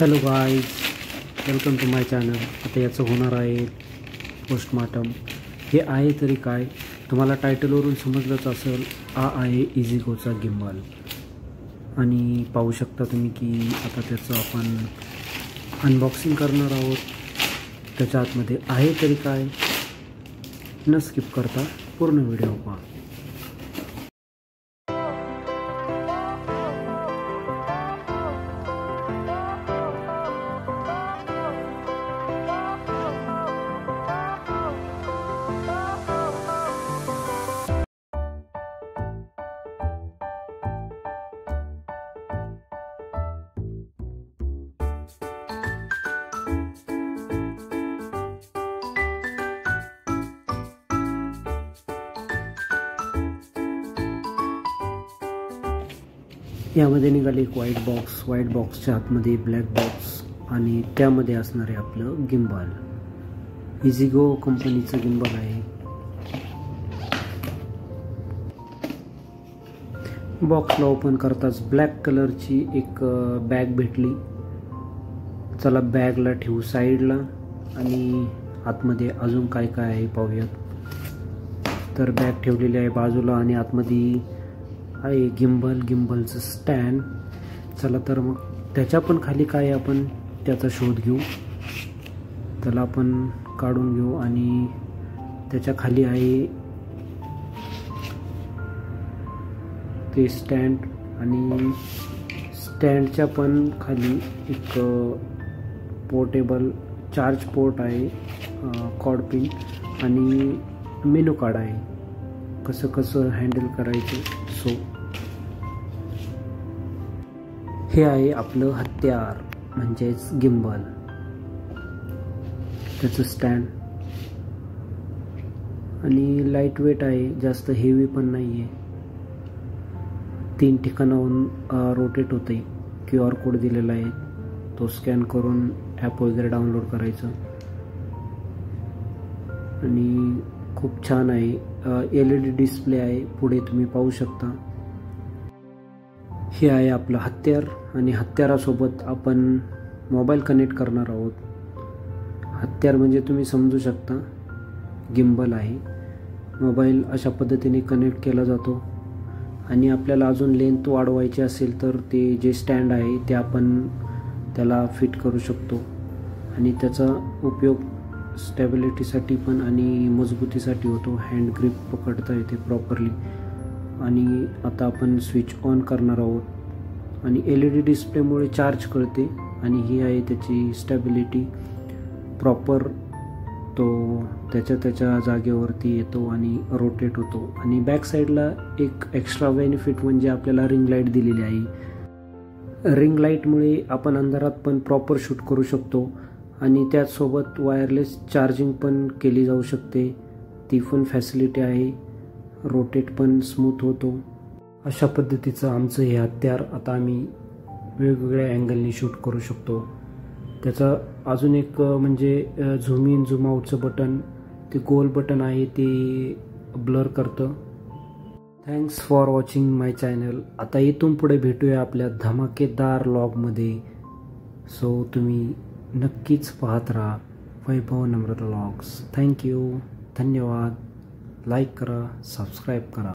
Hello guys, welcome to my channel. आता याचं होणार आहे पोस्टमार्टम. हे आहे तरी काय, तुम्हाला टायटलवरून समजलंच असेल. हा आहे इझीगोचा गिम्बल आणि पाहू शकता तुम्ही की आता त्याचं आपण अनबॉक्सिंग करणार आहोत. त्याच्या आतमध्ये आहे तरी काय, न स्किप करता पूर्ण व्हिडिओ पहा. यामध्ये निघाले एक व्हाईट बॉक्सच्या आतमध्ये ब्लॅक बॉक्स आणि त्यामध्ये असणार आहे आपलं गिम्बल. इझीगो कंपनीचं गिम्बल आहे. बॉक्सला ओपन करताच ब्लॅक कलरची एक बॅग भेटली. चला बॅगला ठेवू साईडला आणि आतमध्ये अजून काय काय आहे पाहूयात. तर बॅग ठेवलेली आहे बाजूला आणि आतमध्ये आहे गिम्बलचं स्टँड. चला तर मग त्याच्या पण खाली काय आपण त्याचा शोध घेऊ. त्याला आपण काढून घेऊ आणि त्याच्या खाली आहे ते स्टँड आणि स्टँडच्या पण खाली एक पोर्टेबल चार्ज पोर्ट आहे, कॉर्ड पिन आणि मेनू कार्ड आहे कसं हँडल करायचं. सो हे आहे आपलं हत्यार म्हणजेच गिम्बल. त्याचं स्टँड आणि लाईट वेट आहे, जास्त हेवी पण नाही आहे. 3 ठिकाणाहून रोटेट होते. QR कोड दिलेला आहे, तो स्कॅन करून ॲप वगैरे डाउनलोड करायचं आणि खूप छान आहे. LED डिस्प्ले आहे पुढे, तुम्ही पाहू शकता. हे आहे आपलं हत्यार आणि हत्यारासोबत आपण मोबाईल कनेक्ट करणार आहोत. हत्यार म्हणजे तुम्ही समजू शकता गिम्बल आहे. मोबाईल अशा पद्धतीने कनेक्ट केला जातो आणि आपल्याला अजून लेंथ वाढवायची असेल तर ते जे स्टँड आहे ते आपण त्याला फिट करू शकतो आणि त्याचा उपयोग स्टॅबिलिटीसाठी पण आणि मजबूतीसाठी होतो. हँड ग्रिप पकडता येते प्रॉपरली. आणि आता आपण स्विच ऑन करणार आहोत आणि LED डिस्प्लेमुळे चार्ज कळते आणि ही आहे त्याची स्टॅबिलिटी. प्रॉपर तो त्याच्या जागेवरती येतो आणि रोटेट होतो. आणि बॅक साईडला एक एक्स्ट्रा बेनिफिट म्हणजे आपल्याला रिंग लाईट दिलेली आहे. रिंग लाईटमुळे आपण अंधारात पण प्रॉपर शूट करू शकतो आणि त्याचसोबत वायरलेस चार्जिंग पण केली जाऊ शकते. ती पण फॅसिलिटी आहे. रोटेट पण स्मूथ होतो. अशा पद्धतीचं आमचं हे हत्यार आता आम्ही वेगवेगळ्या अँगलनी शूट करू शकतो. त्याचा अजून एक म्हणजे झूम इन झूम आउटचं बटन, ते गोल बटन आहे, ते ब्लर करतं. Thanks for watching my channel. आता इथून पुढे भेटूया आपल्या धमाकेदार व्लॉगमध्ये. सो तुम्ही नक्कीच पाहत राहा वैभव नम्रता व्लॉग्स. थँक्यू, धन्यवाद. लाईक करा, सबस्क्राईब करा.